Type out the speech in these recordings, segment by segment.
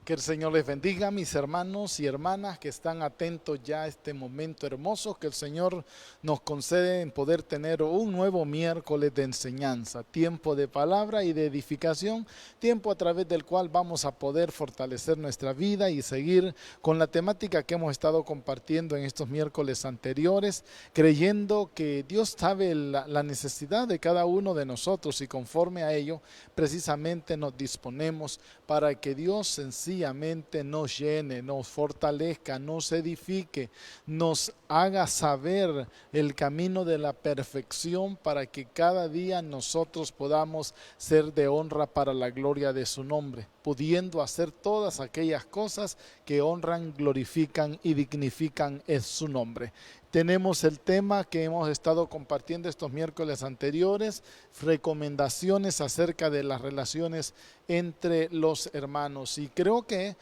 Que el Señor les bendiga, mis hermanos y hermanas que están atentos ya a este momento hermoso que el Señor nos concede en poder tener un nuevo miércoles de enseñanza, tiempo de palabra y de edificación, tiempo a través del cual vamos a poder fortalecer nuestra vida y seguir con la temática que hemos estado compartiendo en estos miércoles anteriores, creyendo que Dios sabe la necesidad de cada uno de nosotros y conforme a ello precisamente nos disponemos para que Dios sencillamente nos llene, nos fortalezca, nos edifique, nos haga saber el camino de la perfección para que cada día nosotros podamos ser de honra para la gloria de su nombre, pudiendo hacer todas aquellas cosas que honran, glorifican y dignifican en su nombre. Tenemos el tema que hemos estado compartiendo estos miércoles anteriores, recomendaciones acerca de las relaciones entre los hermanos. Y creo que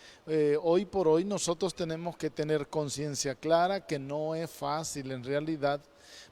hoy por hoy nosotros tenemos que tener conciencia clara que no es fácil en realidad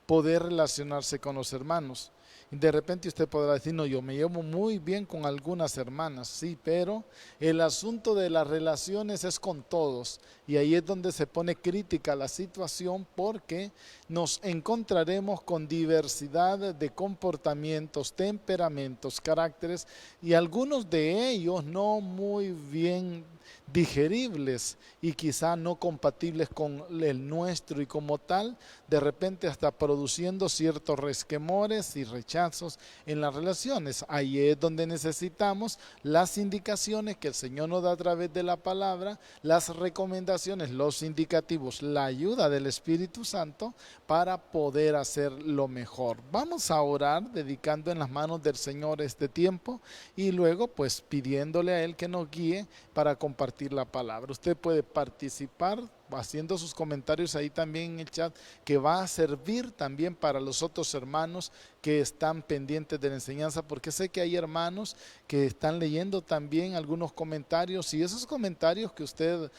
poder relacionarse con los hermanos. De repente usted podrá decir, no, yo me llevo muy bien con algunas hermanas, sí, pero el asunto de las relaciones es con todos y ahí es donde se pone crítica la situación porque nos encontraremos con diversidad de comportamientos, temperamentos, caracteres y algunos de ellos no muy bien digeribles y quizá no compatibles con el nuestro y como tal, de repente hasta produciendo ciertos resquemores y rechazos en las relaciones. Ahí es donde necesitamos las indicaciones que el Señor nos da a través de la palabra, las recomendaciones, los indicativos, la ayuda del Espíritu Santo para poder hacer lo mejor. Vamos a orar dedicando en las manos del Señor este tiempo y luego pues pidiéndole a Él que nos guíe para compartir la palabra. Usted puede participar haciendo sus comentarios ahí también en el chat, que va a servir también para los otros hermanos que están pendientes de la enseñanza, porque sé que hay hermanos que están leyendo también algunos comentarios y esos comentarios que usted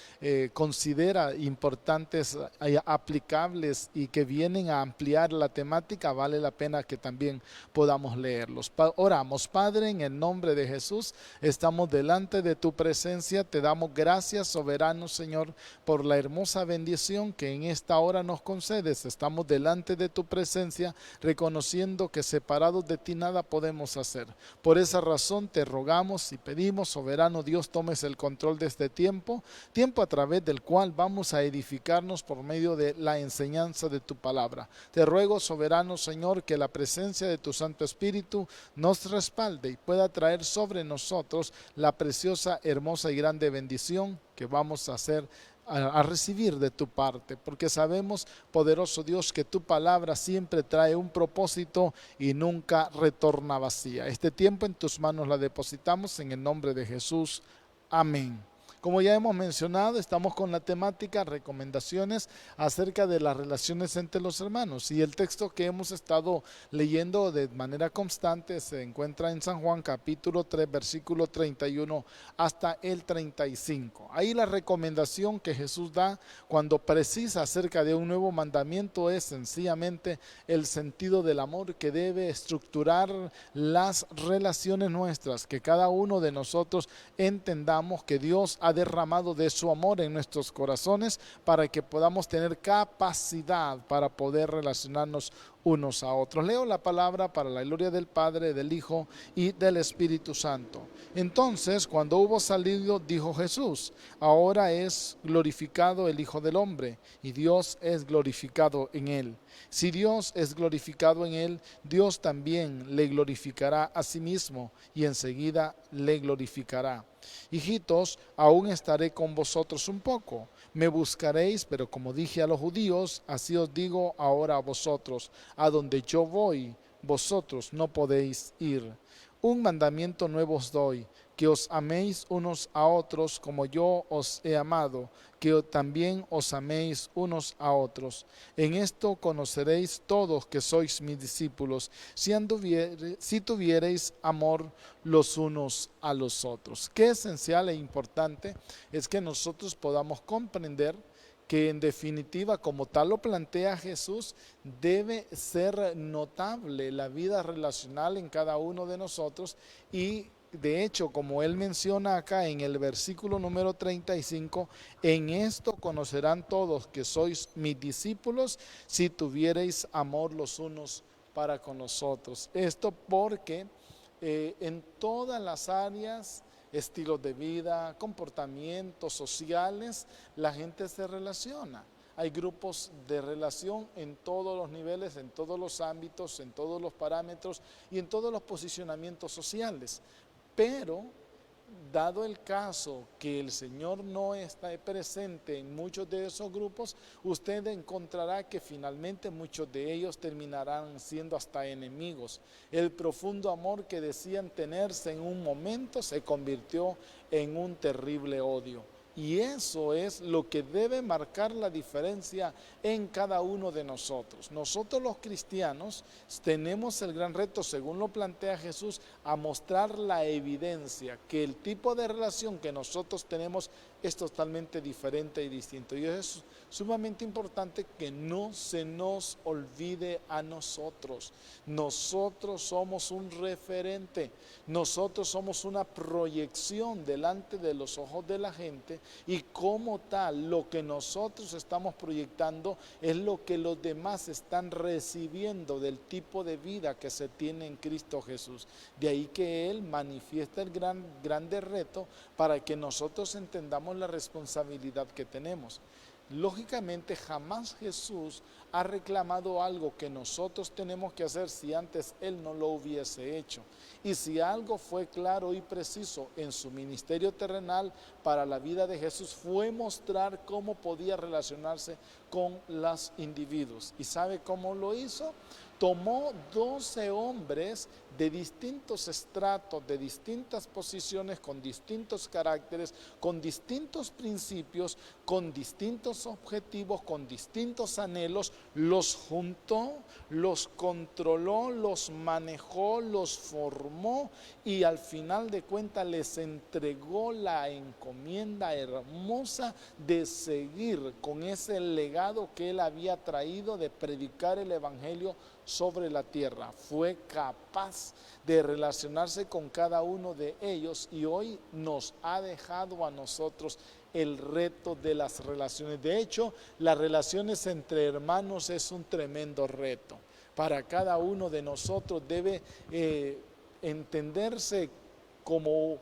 considera importantes, aplicables y que vienen a ampliar la temática, vale la pena que también podamos leerlos. Oramos. Padre, en el nombre de Jesús, estamos delante de tu presencia, te damos gracias, soberano Señor, por la hermosa bendición que en esta hora nos concedes. Estamos delante de tu presencia reconociendo que separados de ti nada podemos hacer. Por esa razón te rogamos y pedimos, soberano Dios, tomes el control de este tiempo, tiempo a través del cual vamos a edificarnos por medio de la enseñanza de tu palabra. Te ruego, soberano Señor, que la presencia de tu Santo Espíritu nos respalde y pueda traer sobre nosotros la preciosa, hermosa y grande bendición que vamos a hacer a recibir de tu parte, porque sabemos, poderoso Dios, que tu palabra siempre trae un propósito y nunca retorna vacía. Este tiempo en tus manos la depositamos en el nombre de Jesús. Amén. Como ya hemos mencionado, estamos con la temática recomendaciones acerca de las relaciones entre los hermanos y el texto que hemos estado leyendo de manera constante se encuentra en San Juan capítulo 3 versículo 31 hasta el 35. Ahí la recomendación que Jesús da cuando precisa acerca de un nuevo mandamiento es sencillamente el sentido del amor que debe estructurar las relaciones nuestras, que cada uno de nosotros entendamos que Dios ha derramado de su amor en nuestros corazones para que podamos tener capacidad para poder relacionarnos unos a otros. Leo la palabra para la gloria del Padre, del Hijo y del Espíritu Santo. Entonces, cuando hubo salido, dijo Jesús: ahora es glorificado el Hijo del Hombre y Dios es glorificado en él. Si Dios es glorificado en él, Dios también le glorificará a sí mismo y enseguida le glorificará. Hijitos, aún estaré con vosotros un poco. Me buscaréis, pero como dije a los judíos, así os digo ahora a vosotros: a donde yo voy, vosotros no podéis ir. Un mandamiento nuevo os doy, que os améis unos a otros como yo os he amado, que también os améis unos a otros. En esto conoceréis todos que sois mis discípulos, si tuviereis amor los unos a los otros. Qué esencial e importante es que nosotros podamos comprender que en definitiva, como tal lo plantea Jesús, debe ser notable la vida relacional en cada uno de nosotros y de hecho, como él menciona acá en el versículo número 35, en esto conocerán todos que sois mis discípulos si tuviereis amor los unos para con los otros. Esto porque en todas las áreas, estilos de vida, comportamientos sociales, la gente se relaciona. Hay grupos de relación en todos los niveles, en todos los ámbitos, en todos los parámetros y en todos los posicionamientos sociales. Pero, dado el caso que el Señor no está presente en muchos de esos grupos, usted encontrará que finalmente muchos de ellos terminarán siendo hasta enemigos. El profundo amor que decían tenerse en un momento se convirtió en un terrible odio. Y eso es lo que debe marcar la diferencia en cada uno de nosotros. Nosotros los cristianos tenemos el gran reto, según lo plantea Jesús, a mostrar la evidencia que el tipo de relación que nosotros tenemos es totalmente diferente y distinto. Y es sumamente importante que no se nos olvide a nosotros. Nosotros somos un referente, nosotros somos una proyección delante de los ojos de la gente, y como tal, lo que nosotros estamos proyectando es lo que los demás están recibiendo del tipo de vida que se tiene en Cristo Jesús. De ahí que Él manifiesta el grande reto para que nosotros entendamos la responsabilidad que tenemos. Lógicamente, jamás Jesús ha reclamado algo que nosotros tenemos que hacer si antes Él no lo hubiese hecho. Y si algo fue claro y preciso en su ministerio terrenal para la vida de Jesús, fue mostrar cómo podía relacionarse con los individuos. ¿Y sabe cómo lo hizo? Tomó 12 hombres de distintos estratos, de distintas posiciones, con distintos caracteres, con distintos principios, con distintos objetivos, con distintos anhelos, los juntó, los controló, los manejó, los formó y al final de cuentas les entregó la encomienda hermosa de seguir con ese legado que él había traído de predicar el evangelio sobre la tierra. Fue capaz de relacionarse con cada uno de ellos y hoy nos ha dejado a nosotros el reto de las relaciones. De hecho, las relaciones entre hermanos es un tremendo reto. Para cada uno de nosotros debe entenderse como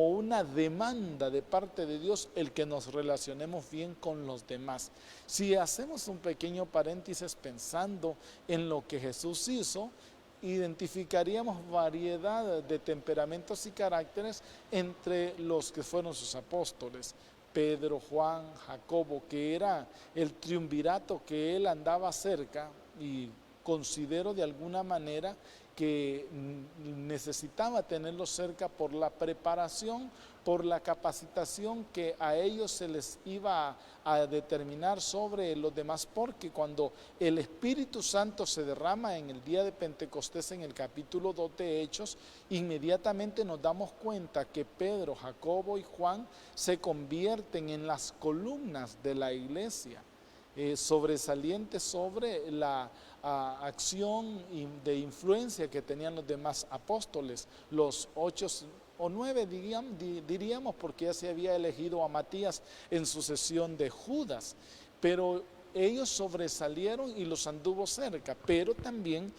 una demanda de parte de Dios el que nos relacionemos bien con los demás. Si hacemos un pequeño paréntesis pensando en lo que Jesús hizo, identificaríamos variedad de temperamentos y caracteres entre los que fueron sus apóstoles. Pedro, Juan, Jacobo, que era el triunvirato que él andaba cerca, y considero de alguna manera que necesitaba tenerlos cerca por la preparación, por la capacitación que a ellos se les iba a determinar sobre los demás, porque cuando el Espíritu Santo se derrama en el día de Pentecostés, en el capítulo 2 de Hechos, inmediatamente nos damos cuenta que Pedro, Jacobo y Juan se convierten en las columnas de la iglesia, sobresalientes sobre la acción de influencia que tenían los demás apóstoles, los 8 o 9 diríamos, porque ya se había elegido a Matías en sucesión de Judas, pero ellos sobresalieron y los anduvo cerca. Pero también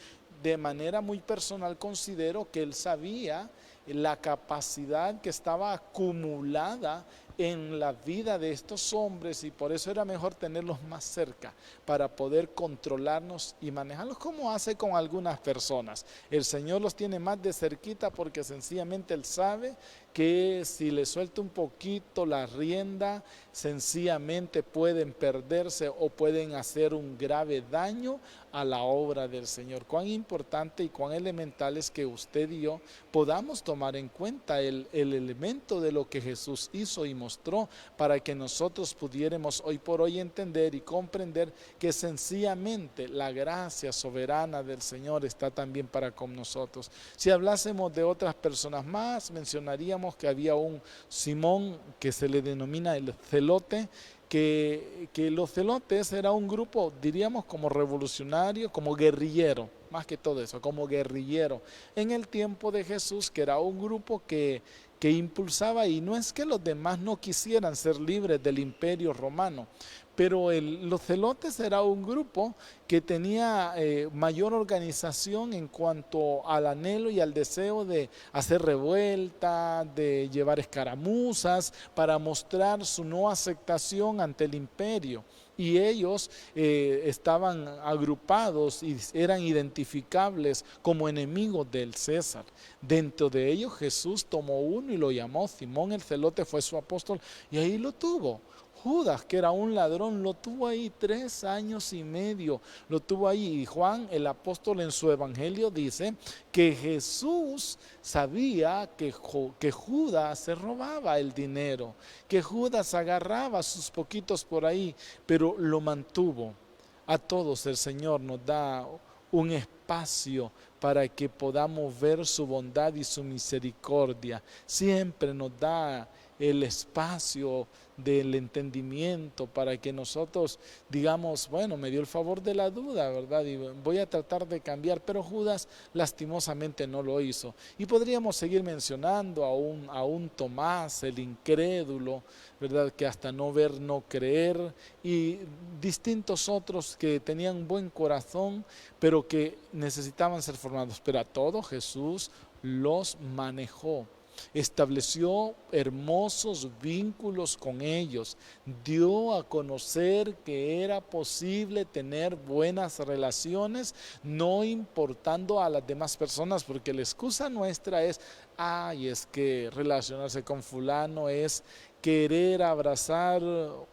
de manera muy personal considero que él sabía la capacidad que estaba acumulada en la vida de estos hombres, y por eso era mejor tenerlos más cerca para poder controlarnos y manejarlos, como hace con algunas personas. El Señor los tiene más de cerquita porque sencillamente Él sabe que si le suelta un poquito la rienda, sencillamente pueden perderse o pueden hacer un grave daño a la obra del Señor. Cuán importante y cuán elemental es que usted y yo podamos tomar en cuenta el elemento de lo que Jesús hizo y mostró, para que nosotros pudiéramos hoy por hoy entender y comprender que sencillamente la gracia soberana del Señor está también para con nosotros. Si hablásemos de otras personas más, mencionaríamos que había un Simón que se le denomina el celote, que los celotes era un grupo, diríamos, como revolucionario, como guerrillero, más que todo eso, como guerrillero. En el tiempo de Jesús, que era un grupo que impulsaba, y no es que los demás no quisieran ser libres del imperio romano, pero los celotes era un grupo que tenía mayor organización en cuanto al anhelo y al deseo de hacer revuelta, de llevar escaramuzas, para mostrar su no aceptación ante el imperio. Y ellos estaban agrupados y eran identificables como enemigos del César. Dentro de ellos Jesús tomó uno y lo llamó Simón el Celote, fue su apóstol, y ahí lo tuvo. Judas, que era un ladrón, lo tuvo ahí 3 años y medio, lo tuvo ahí. Y Juan, el apóstol, en su evangelio dice que Jesús sabía que Judas se robaba el dinero, que Judas agarraba sus poquitos por ahí, pero lo mantuvo. A todos el Señor nos da un espacio para que podamos ver su bondad y su misericordia. Siempre nos da el espacio del entendimiento para que nosotros digamos, bueno, me dio el favor de la duda, ¿verdad? Y voy a tratar de cambiar, pero Judas lastimosamente no lo hizo. Y podríamos seguir mencionando a un Tomás, el incrédulo, ¿verdad? Que hasta no ver, no creer, y distintos otros que tenían buen corazón, pero que necesitaban ser formados. Pero a todos Jesús los manejó. Estableció hermosos vínculos con ellos, dio a conocer que era posible tener buenas relaciones, no importando a las demás personas, porque la excusa nuestra es, ay, es que relacionarse con fulano es querer abrazar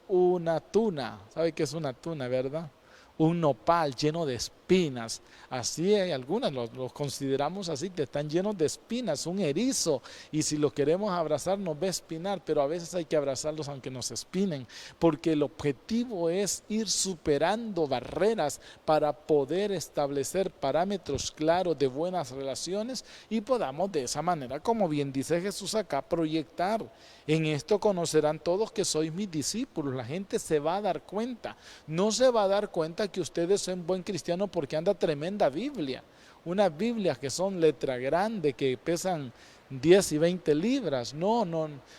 una tuna. ¿Sabe qué es una tuna, verdad? Un nopal lleno de espinas. Así hay algunas, los consideramos así, que están llenos de espinas, un erizo, y si lo queremos abrazar nos va a espinar, pero a veces hay que abrazarlos aunque nos espinen, porque el objetivo es ir superando barreras para poder establecer parámetros claros de buenas relaciones y podamos de esa manera, como bien dice Jesús acá, proyectar. En esto conocerán todos que sois mis discípulos. La gente se va a dar cuenta. No se va a dar cuenta que ustedes son buen cristiano porque anda tremenda Biblia. Unas Biblias que son letra grande, que pesan 10 y 20 libras. No,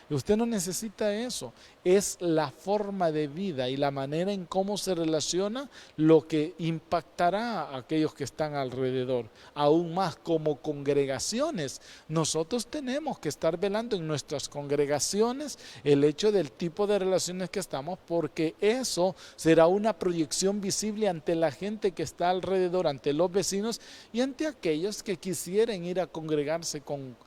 usted no necesita eso. Es la forma de vida y la manera en cómo se relaciona lo que impactará a aquellos que están alrededor. Aún más como congregaciones, nosotros tenemos que estar velando en nuestras congregaciones el hecho del tipo de relaciones que estamos, porque eso será una proyección visible ante la gente que está alrededor, ante los vecinos y ante aquellos que quisieran ir a congregarse con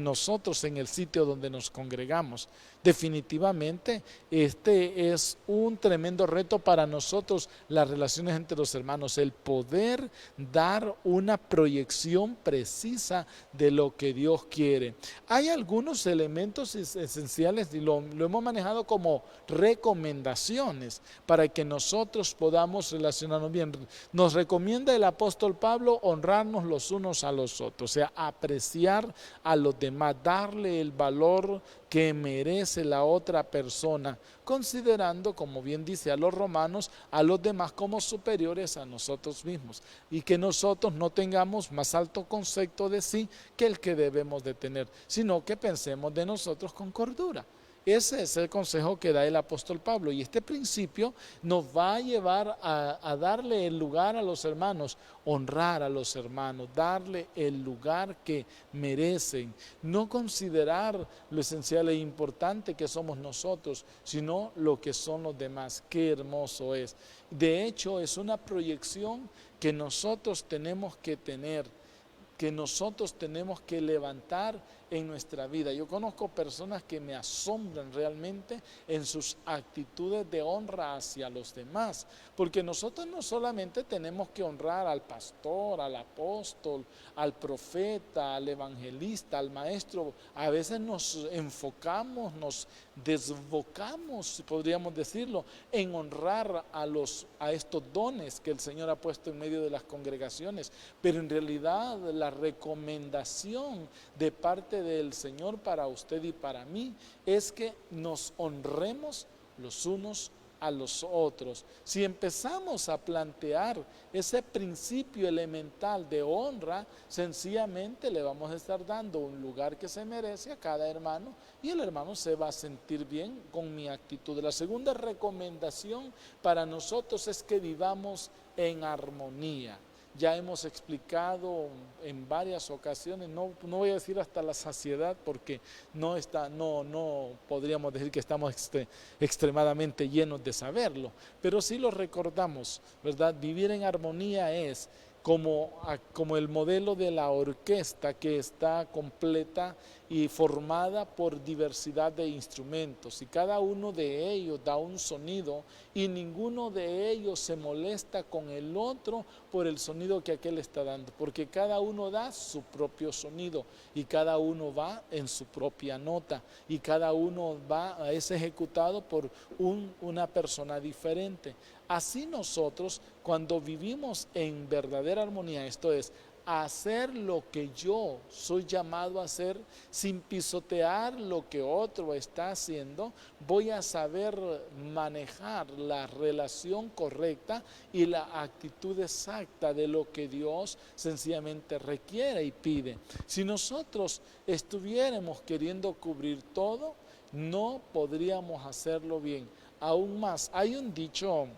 nosotros en el sitio donde nos congregamos. Definitivamente este es un tremendo reto para nosotros, las relaciones entre los hermanos, el poder dar una proyección precisa de lo que Dios quiere. Hay algunos elementos esenciales y lo hemos manejado como recomendaciones para que nosotros podamos relacionarnos bien. Nos recomienda el apóstol Pablo honrarnos los unos a los otros, o sea, apreciar a los demás, darle el valor que merece la otra persona, considerando, como bien dice a los romanos, a los demás como superiores a nosotros mismos, y que nosotros no tengamos más alto concepto de sí que el que debemos de tener, sino que pensemos de nosotros con cordura. Ese es el consejo que da el apóstol Pablo, y este principio nos va a llevar a darle el lugar a los hermanos, honrar a los hermanos, darle el lugar que merecen, no considerar lo esencial e importante que somos nosotros, sino lo que son los demás. Qué hermoso es. De hecho, es una proyección que nosotros tenemos que tener, que nosotros tenemos que levantar en nuestra vida. Yo conozco personas que me asombran realmente en sus actitudes de honra hacia los demás, porque nosotros no solamente tenemos que honrar al pastor, al apóstol, al profeta, al evangelista, al maestro. A veces nos enfocamos, nos desbocamos, podríamos decirlo, en honrar a estos dones que el Señor ha puesto en medio de las congregaciones, pero en realidad la recomendación de parte del Señor para usted y para mí es que nos honremos los unos a los otros. Si empezamos a plantear ese principio elemental de honra, sencillamente le vamos a estar dando un lugar que se merece a cada hermano y el hermano se va a sentir bien con mi actitud. La segunda recomendación para nosotros es que vivamos en armonía. Ya hemos explicado en varias ocasiones, no voy a decir hasta la saciedad porque no podríamos decir que estamos extremadamente llenos de saberlo, pero sí lo recordamos, ¿verdad? Vivir en armonía es como el modelo de la orquesta que está completa y formada por diversidad de instrumentos y cada uno de ellos da un sonido y ninguno de ellos se molesta con el otro por el sonido que aquel está dando, porque cada uno da su propio sonido y cada uno va en su propia nota y cada uno es ejecutado por una persona diferente. Así nosotros, cuando vivimos en verdadera armonía, esto es, hacer lo que yo soy llamado a hacer sin pisotear lo que otro está haciendo, voy a saber manejar la relación correcta y la actitud exacta de lo que Dios sencillamente requiere y pide. Si nosotros estuviéramos queriendo cubrir todo, no podríamos hacerlo bien. Aún más, hay un dicho,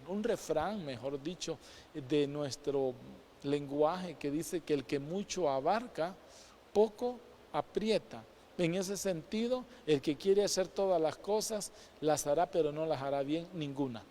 un refrán, mejor dicho, de nuestro lenguaje que dice que el que mucho abarca, poco aprieta. En ese sentido, el que quiere hacer todas las cosas, las hará, pero no las hará bien ninguna.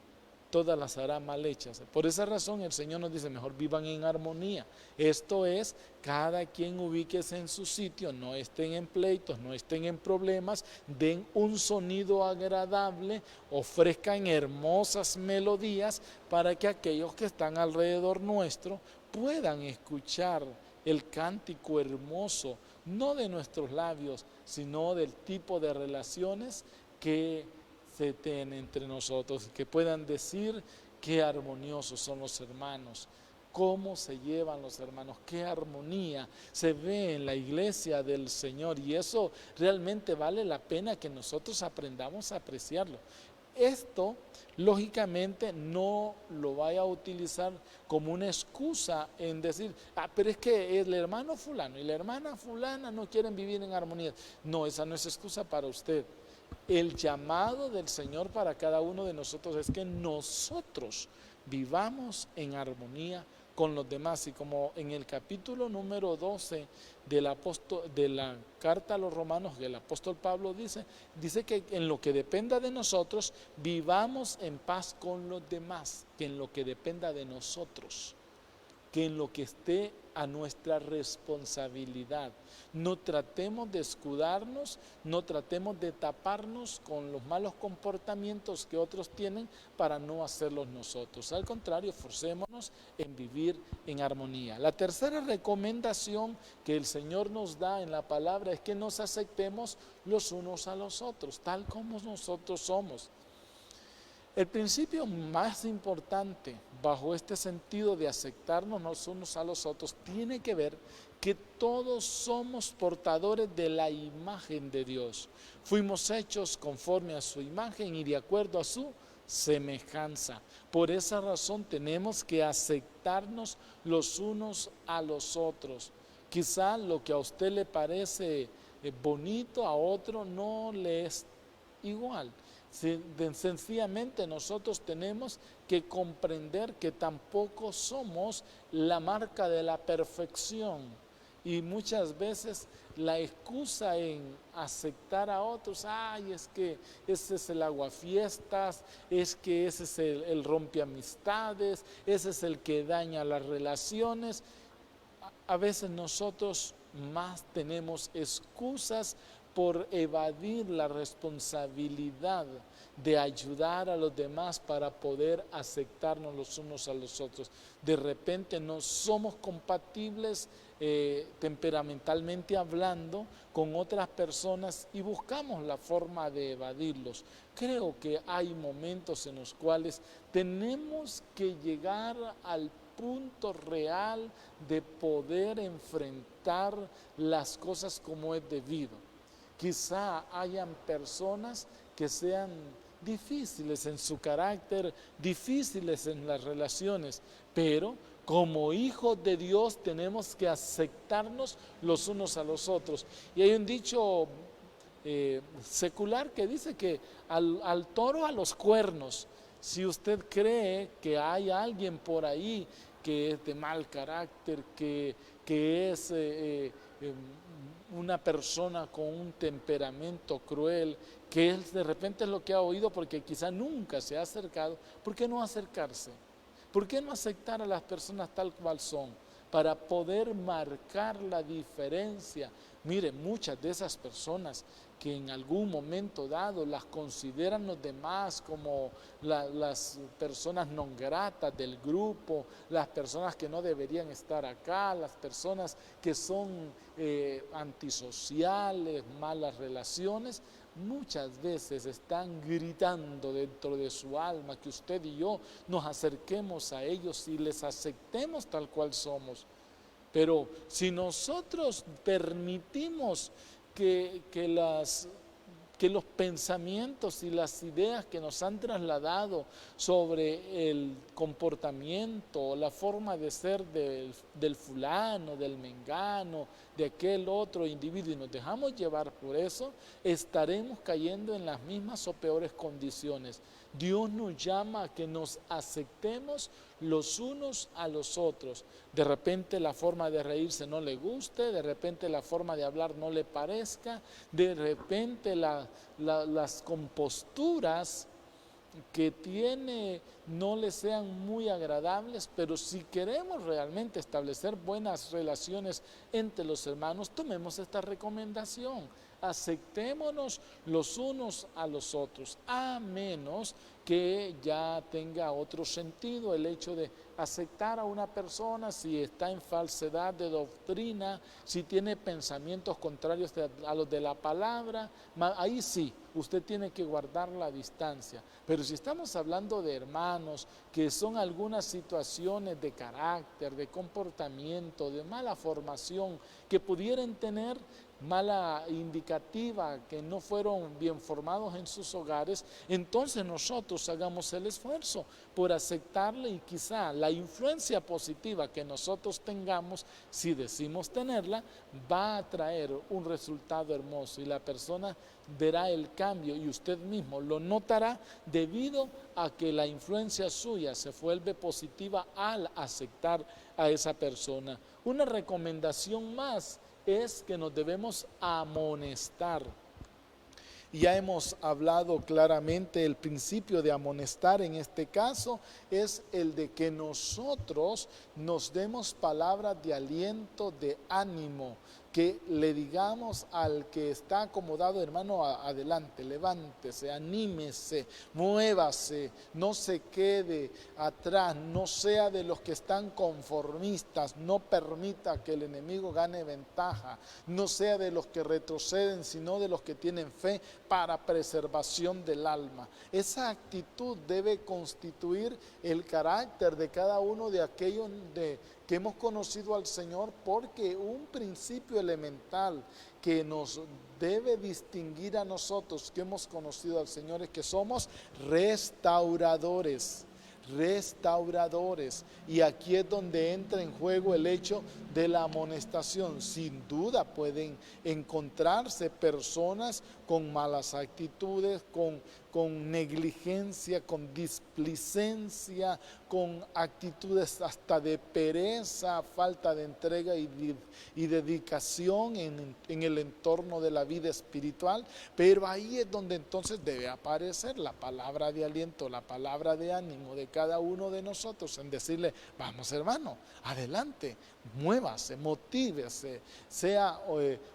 Todas las hará mal hechas. Por esa razón el Señor nos dice, mejor vivan en armonía. Esto es, cada quien ubíquese en su sitio, no estén en pleitos, no estén en problemas, den un sonido agradable, ofrezcan hermosas melodías para que aquellos que están alrededor nuestro puedan escuchar el cántico hermoso, no de nuestros labios, sino del tipo de relaciones que se tienen entre nosotros, que puedan decir qué armoniosos son los hermanos, cómo se llevan los hermanos, qué armonía se ve en la iglesia del Señor, y eso realmente vale la pena que nosotros aprendamos a apreciarlo. Esto, lógicamente, no lo vaya a utilizar como una excusa en decir, pero es que el hermano fulano y la hermana fulana no quieren vivir en armonía. No, esa no es excusa para usted. El llamado del Señor para cada uno de nosotros es que nosotros vivamos en armonía con los demás. Y como en el capítulo número 12 de la carta a los romanos, que el apóstol Pablo dice que en lo que dependa de nosotros, vivamos en paz con los demás, que en lo que dependa de nosotros, que en lo que esté a nuestra responsabilidad. No tratemos de escudarnos, no tratemos de taparnos con los malos comportamientos que otros tienen para no hacerlos nosotros. Al contrario, forcémonos en vivir en armonía. La tercera recomendación que el Señor nos da en la palabra es que nos aceptemos los unos a los otros, tal como nosotros somos. El principio más importante bajo este sentido de aceptarnos los unos a los otros tiene que ver que todos somos portadores de la imagen de Dios. Fuimos hechos conforme a su imagen y de acuerdo a su semejanza. Por esa razón tenemos que aceptarnos los unos a los otros. Quizá lo que a usted le parece bonito, a otro no le es igual. Sencillamente nosotros tenemos que comprender que tampoco somos la marca de la perfección y muchas veces la excusa en aceptar a otros, es que ese es el aguafiestas, es que ese es el rompeamistades, ese es el que daña las relaciones. A veces nosotros más tenemos excusas por evadir la responsabilidad de ayudar a los demás para poder aceptarnos los unos a los otros. De repente no somos compatibles temperamentalmente hablando con otras personas y buscamos la forma de evadirlos. Creo que hay momentos en los cuales tenemos que llegar al punto real de poder enfrentar las cosas como es debido. Quizá hayan personas que sean difíciles en su carácter, difíciles en las relaciones, pero como hijos de Dios tenemos que aceptarnos los unos a los otros. Y hay un dicho secular que dice que al toro a los cuernos. Si usted cree que hay alguien por ahí que es de mal carácter, que es una persona con un temperamento cruel, que él de repente es lo que ha oído porque quizá nunca se ha acercado, ¿por qué no acercarse? ¿Por qué no aceptar a las personas tal cual son? Para poder marcar la diferencia. Mire, muchas de esas personas que en algún momento dado las consideran los demás como las personas non gratas del grupo, las personas que no deberían estar acá, las personas que son antisociales, malas relaciones, muchas veces están gritando dentro de su alma que usted y yo nos acerquemos a ellos y les aceptemos tal cual somos. Pero si nosotros permitimos que los pensamientos y las ideas que nos han trasladado sobre el comportamiento, la forma de ser del fulano, del mengano, de aquel otro individuo, y nos dejamos llevar por eso, estaremos cayendo en las mismas o peores condiciones. Dios nos llama a que nos aceptemos los unos a los otros. De repente la forma de reírse no le guste, de repente la forma de hablar no le parezca, de repente las composturas que tiene no le sean muy agradables, pero si queremos realmente establecer buenas relaciones entre los hermanos, tomemos esta recomendación. Aceptémonos los unos a los otros, a menos que ya tenga otro sentido el hecho de aceptar a una persona si está en falsedad de doctrina, si tiene pensamientos contrarios a los de la palabra, ahí sí, usted tiene que guardar la distancia. Pero si estamos hablando de hermanos que son algunas situaciones de carácter, de comportamiento, de mala formación, que pudieran tener mala indicativa, que no fueron bien formados en sus hogares, entonces nosotros hagamos el esfuerzo por aceptarle y quizá la influencia positiva que nosotros tengamos, si decimos tenerla, va a traer un resultado hermoso y la persona verá el cambio y usted mismo lo notará debido a que la influencia suya se vuelve positiva al aceptar a esa persona. Una recomendación más es que nos debemos amonestar. Ya hemos hablado claramente, el principio de amonestar en este caso es el de que nosotros nos demos palabras de aliento, de ánimo, que le digamos al que está acomodado, hermano, adelante, levántese, anímese, muévase, no se quede atrás, no sea de los que están conformistas, no permita que el enemigo gane ventaja, no sea de los que retroceden, sino de los que tienen fe para preservación del alma. Esa actitud debe constituir el carácter de cada uno de aquellos que hemos conocido al Señor, porque un principio elemental que nos debe distinguir a nosotros que hemos conocido al Señor es que somos restauradores. Y aquí es donde entra en juego el hecho de la amonestación. Sin duda pueden encontrarse personas con malas actitudes, con negligencia, con displicencia, con actitudes hasta de pereza, falta de entrega y dedicación en el entorno de la vida espiritual, pero ahí es donde entonces debe aparecer la palabra de aliento, la palabra de ánimo de cada uno de nosotros en decirle, vamos hermano, adelante, muévase, motívese, sea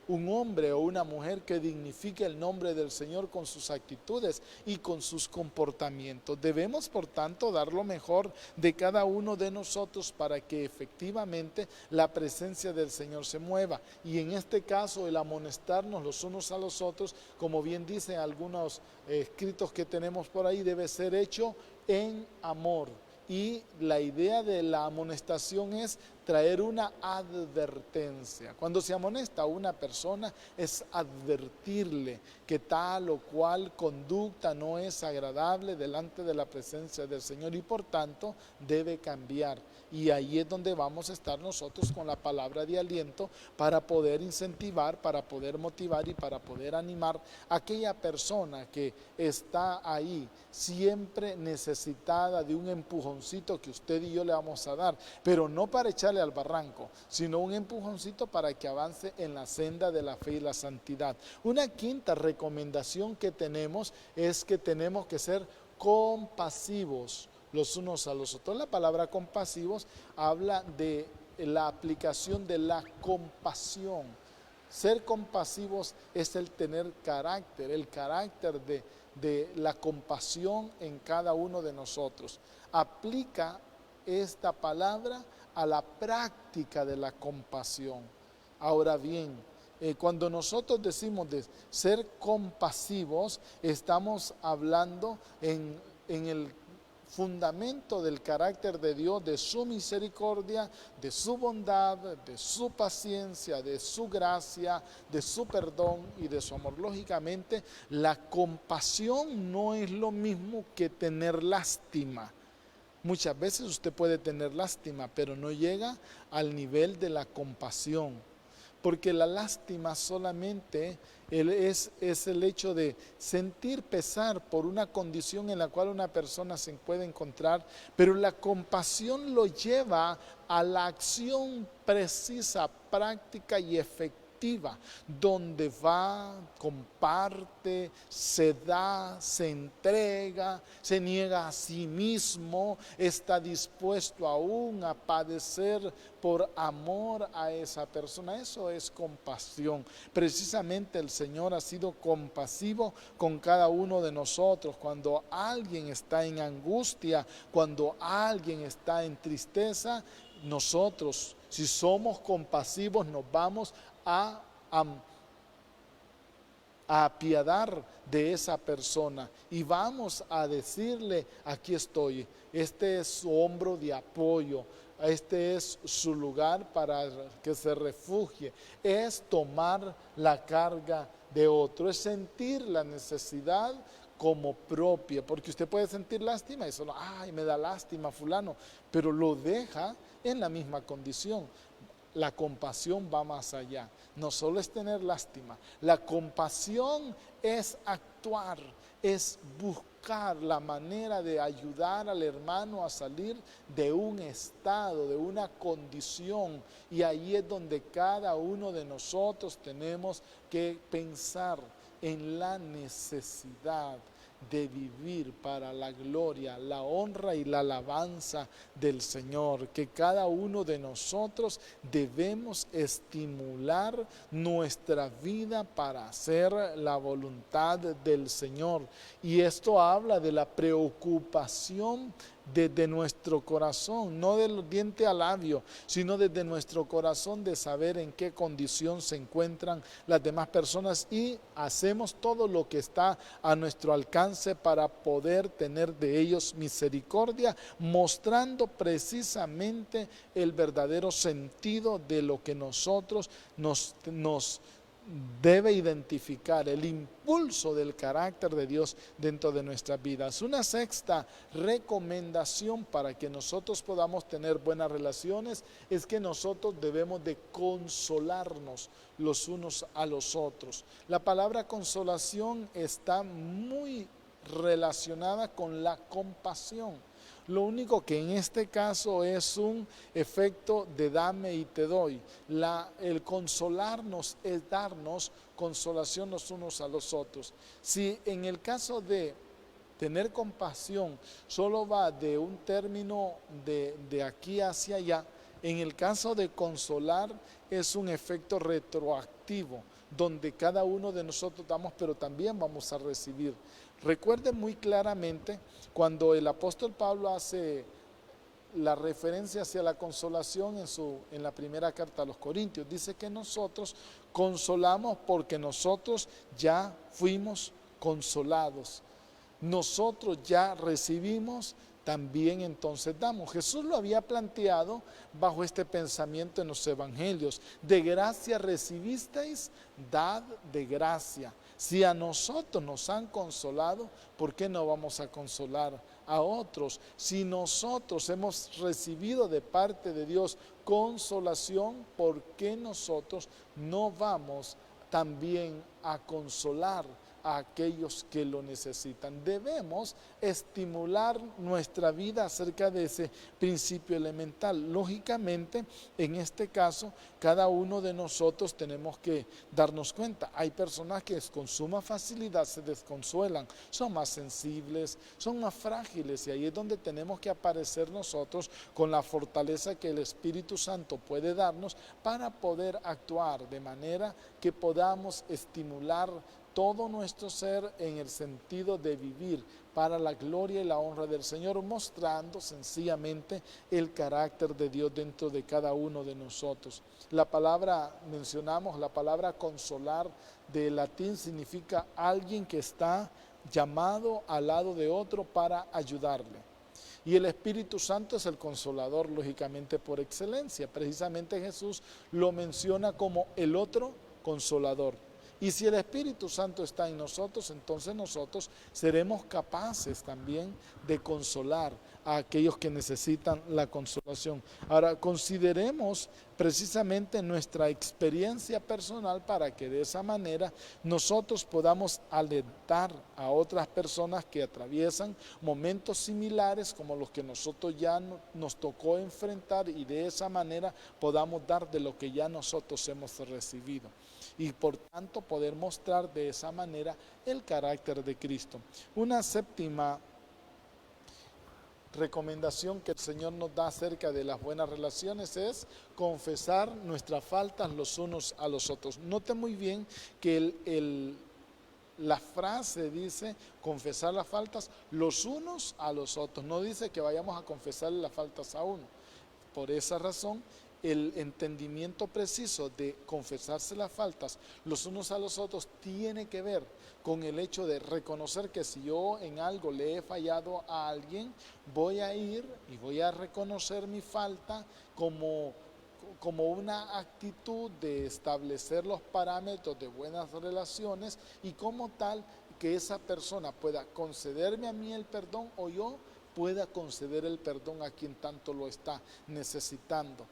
un hombre o una mujer que dignifique el nombre del Señor con sus actitudes y con sus comportamientos. Debemos, por tanto, dar lo mejor de cada uno de nosotros para que efectivamente la presencia del Señor se mueva. Y en este caso, el amonestarnos los unos a los otros, como bien dicen algunos escritos que tenemos por ahí, debe ser hecho en amor. y la idea de la amonestación es traer una advertencia. Cuando se amonesta a una persona es advertirle que tal o cual conducta no es agradable delante de la presencia del Señor y por tanto debe cambiar. Y ahí es donde vamos a estar nosotros con la palabra de aliento para poder incentivar, para poder motivar y para poder animar a aquella persona que está ahí siempre necesitada de un empujoncito que usted y yo le vamos a dar, pero no para echarle al barranco, sino un empujoncito para que avance en la senda de la fe y la santidad. Una quinta recomendación que tenemos es que tenemos que ser compasivos los unos a los otros. La palabra compasivos habla de la aplicación de la compasión. Ser compasivos es el tener carácter, el carácter de la compasión en cada uno de nosotros. Aplica esta palabra a la práctica de la compasión. Ahora bien, cuando nosotros decimos de ser compasivos, estamos hablando en el fundamento del carácter de Dios, de su misericordia, de su bondad, de su paciencia, de su gracia, de su perdón y de su amor. Lógicamente, la compasión no es lo mismo que tener lástima. Muchas veces usted puede tener lástima, pero no llega al nivel de la compasión, porque la lástima solamente es el hecho de sentir pesar por una condición en la cual una persona se puede encontrar, pero la compasión lo lleva a la acción precisa, práctica y efectiva, donde va, comparte, se da, se entrega, se niega a sí mismo, está dispuesto aún a padecer por amor a esa persona. Eso es compasión. Precisamente el Señor ha sido compasivo con cada uno de nosotros. Cuando alguien está en angustia, cuando alguien está en tristeza, nosotros, si somos compasivos, nos vamos a apiadar de esa persona y vamos a decirle: aquí estoy, este es su hombro de apoyo, este es su lugar para que se refugie. Es tomar la carga de otro, es sentir la necesidad como propia, porque usted puede sentir lástima y solo, ay, me da lástima fulano, pero lo deja en la misma condición. La compasión va más allá, no solo es tener lástima, la compasión es actuar, es buscar la manera de ayudar al hermano a salir de un estado, de una condición, y ahí es donde cada uno de nosotros tenemos que pensar en la necesidad de vivir para la gloria, la honra y la alabanza del Señor, que cada uno de nosotros debemos estimular nuestra vida para hacer la voluntad del Señor. Y esto habla de la preocupación desde nuestro corazón, no del diente al labio, sino desde nuestro corazón, de saber en qué condición se encuentran las demás personas, y hacemos todo lo que está a nuestro alcance para poder tener de ellos misericordia, mostrando precisamente el verdadero sentido de lo que nosotros nos debe identificar, el impulso del carácter de Dios dentro de nuestras vidas. Una sexta recomendación para que nosotros podamos tener buenas relaciones es que nosotros debemos de consolarnos los unos a los otros. La palabra consolación está muy relacionada con la compasión. Lo único que en este caso es un efecto de dame y te doy. El consolarnos es darnos consolación los unos a los otros. Si en el caso de tener compasión solo va de un término de aquí hacia allá, en el caso de consolar es un efecto retroactivo, donde cada uno de nosotros damos, pero también vamos a recibir. Recuerden muy claramente cuando el apóstol Pablo hace la referencia hacia la consolación en la primera carta a los Corintios. Dice que nosotros consolamos porque nosotros ya fuimos consolados. Nosotros ya recibimos también entonces damos. Jesús lo había planteado bajo este pensamiento en los evangelios. De gracia recibisteis, dad de gracia. Si a nosotros nos han consolado, ¿por qué no vamos a consolar a otros? Si nosotros hemos recibido de parte de Dios consolación, ¿por qué nosotros no vamos también a consolar a aquellos que lo necesitan? Debemos estimular nuestra vida acerca de ese principio elemental. Lógicamente, en este caso, cada uno de nosotros tenemos que darnos cuenta. Hay personas que con suma facilidad se desconsuelan, son más sensibles, son más frágiles, y ahí es donde tenemos que aparecer nosotros con la fortaleza que el Espíritu Santo puede darnos para poder actuar de manera que podamos estimular todo nuestro ser en el sentido de vivir para la gloria y la honra del Señor, mostrando sencillamente el carácter de Dios dentro de cada uno de nosotros. La palabra, mencionamos, la palabra consolar del latín significa alguien que está llamado al lado de otro para ayudarle. Y el Espíritu Santo es el consolador, lógicamente, por excelencia. Precisamente Jesús lo menciona como el otro consolador. Y si el Espíritu Santo está en nosotros, entonces nosotros seremos capaces también de consolar a aquellos que necesitan la consolación. Ahora, consideremos precisamente nuestra experiencia personal para que de esa manera nosotros podamos alentar a otras personas que atraviesan momentos similares como los que nosotros ya nos tocó enfrentar, y de esa manera podamos dar de lo que ya nosotros hemos recibido. Y por tanto poder mostrar de esa manera el carácter de Cristo. Una séptima recomendación que el Señor nos da acerca de las buenas relaciones es confesar nuestras faltas los unos a los otros. Note muy bien que la frase dice confesar las faltas los unos a los otros. No dice que vayamos a confesar las faltas a uno. Por esa razón, el entendimiento preciso de confesarse las faltas los unos a los otros tiene que ver con el hecho de reconocer que si yo en algo le he fallado a alguien, voy a ir y voy a reconocer mi falta como una actitud de establecer los parámetros de buenas relaciones, y como tal que esa persona pueda concederme a mí el perdón o yo pueda conceder el perdón a quien tanto lo está necesitando.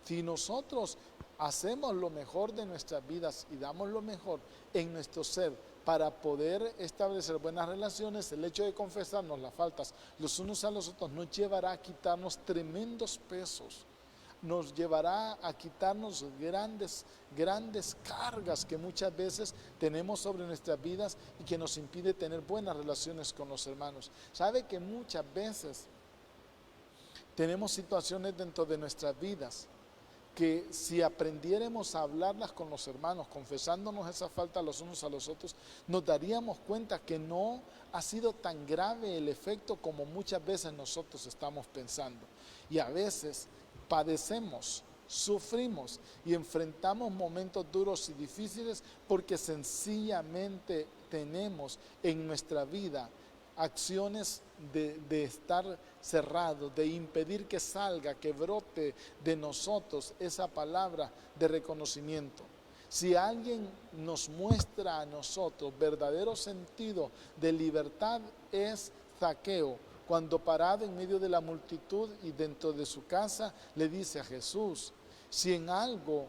Si nosotros hacemos lo mejor de nuestras vidas y damos lo mejor en nuestro ser para poder establecer buenas relaciones, el hecho de confesarnos las faltas los unos a los otros nos llevará a quitarnos tremendos pesos, nos llevará a quitarnos grandes cargas que muchas veces tenemos sobre nuestras vidas y que nos impide tener buenas relaciones con los hermanos. ¿Sabe que muchas veces tenemos situaciones dentro de nuestras vidas que si aprendiéramos a hablarlas con los hermanos, confesándonos esa falta los unos a los otros, nos daríamos cuenta que no ha sido tan grave el efecto como muchas veces nosotros estamos pensando? Y a veces padecemos, sufrimos y enfrentamos momentos duros y difíciles porque sencillamente tenemos en nuestra vida acciones de estar cerrados, de impedir que salga, que brote de nosotros esa palabra de reconocimiento. Si alguien nos muestra a nosotros verdadero sentido de libertad, es Zaqueo, cuando parado en medio de la multitud y dentro de su casa le dice a Jesús: si en algo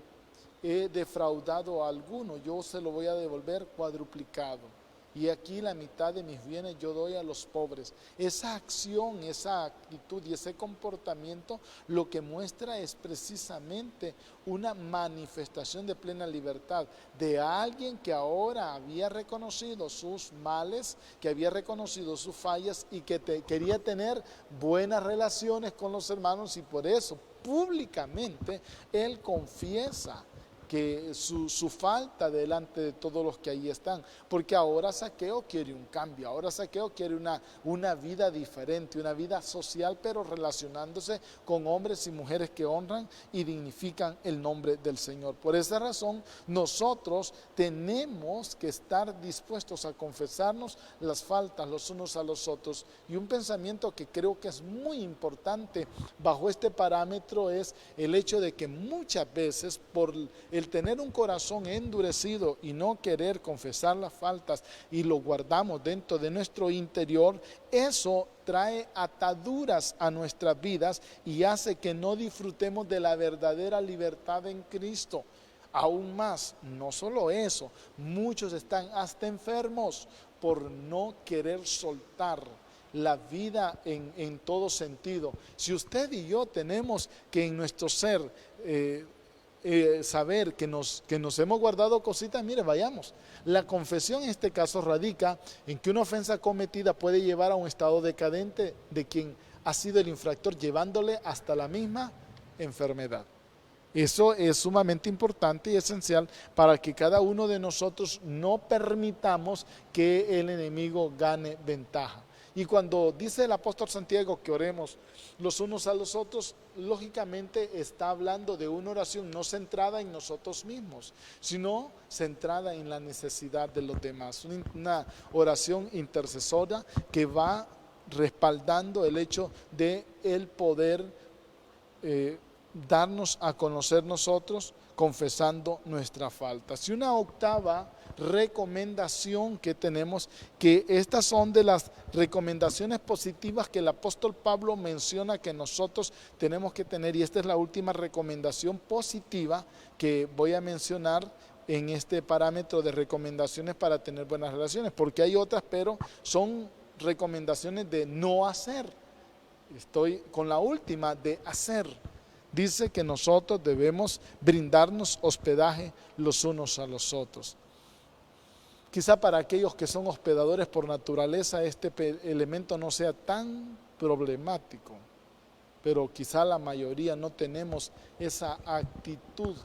he defraudado a alguno, yo se lo voy a devolver cuadruplicado. Y aquí la mitad de mis bienes yo doy a los pobres. Esa acción, esa actitud y ese comportamiento lo que muestra es precisamente una manifestación de plena libertad de alguien que ahora había reconocido sus males, que había reconocido sus fallas y que quería tener buenas relaciones con los hermanos, y por eso públicamente él confiesa que su falta delante de todos los que ahí están, porque ahora Zaqueo quiere un cambio, ahora Zaqueo quiere una vida diferente, una vida social, pero relacionándose con hombres y mujeres que honran y dignifican el nombre del Señor. Por esa razón, nosotros tenemos que estar dispuestos a confesarnos las faltas los unos a los otros. Y un pensamiento que creo que es muy importante bajo este parámetro es el hecho de que muchas veces por el tener un corazón endurecido y no querer confesar las faltas y lo guardamos dentro de nuestro interior, eso trae ataduras a nuestras vidas y hace que no disfrutemos de la verdadera libertad en Cristo. Aún más, no solo eso, muchos están hasta enfermos por no querer soltar la vida en todo sentido. Si usted y yo tenemos que en nuestro ser saber que nos hemos guardado cositas, mire, vayamos. La confesión en este caso radica en que una ofensa cometida puede llevar a un estado decadente de quien ha sido el infractor, llevándole hasta la misma enfermedad. Eso es sumamente importante y esencial para que cada uno de nosotros no permitamos que el enemigo gane ventaja. Y cuando dice el apóstol Santiago que oremos los unos a los otros, lógicamente está hablando de una oración no centrada en nosotros mismos, sino centrada en la necesidad de los demás. Una oración intercesora que va respaldando el hecho de el poder darnos a conocer nosotros confesando nuestras faltas. Y una octava recomendación que tenemos, que estas son de las recomendaciones positivas que el apóstol Pablo menciona que nosotros tenemos que tener, y esta es la última recomendación positiva que voy a mencionar en este parámetro de recomendaciones para tener buenas relaciones, porque hay otras, pero son recomendaciones de no hacer. Estoy con la última de hacer. Dice que nosotros debemos brindarnos hospedaje los unos a los otros. Quizá para aquellos que son hospedadores por naturaleza este elemento no sea tan problemático, pero quizá la mayoría no tenemos esa actitud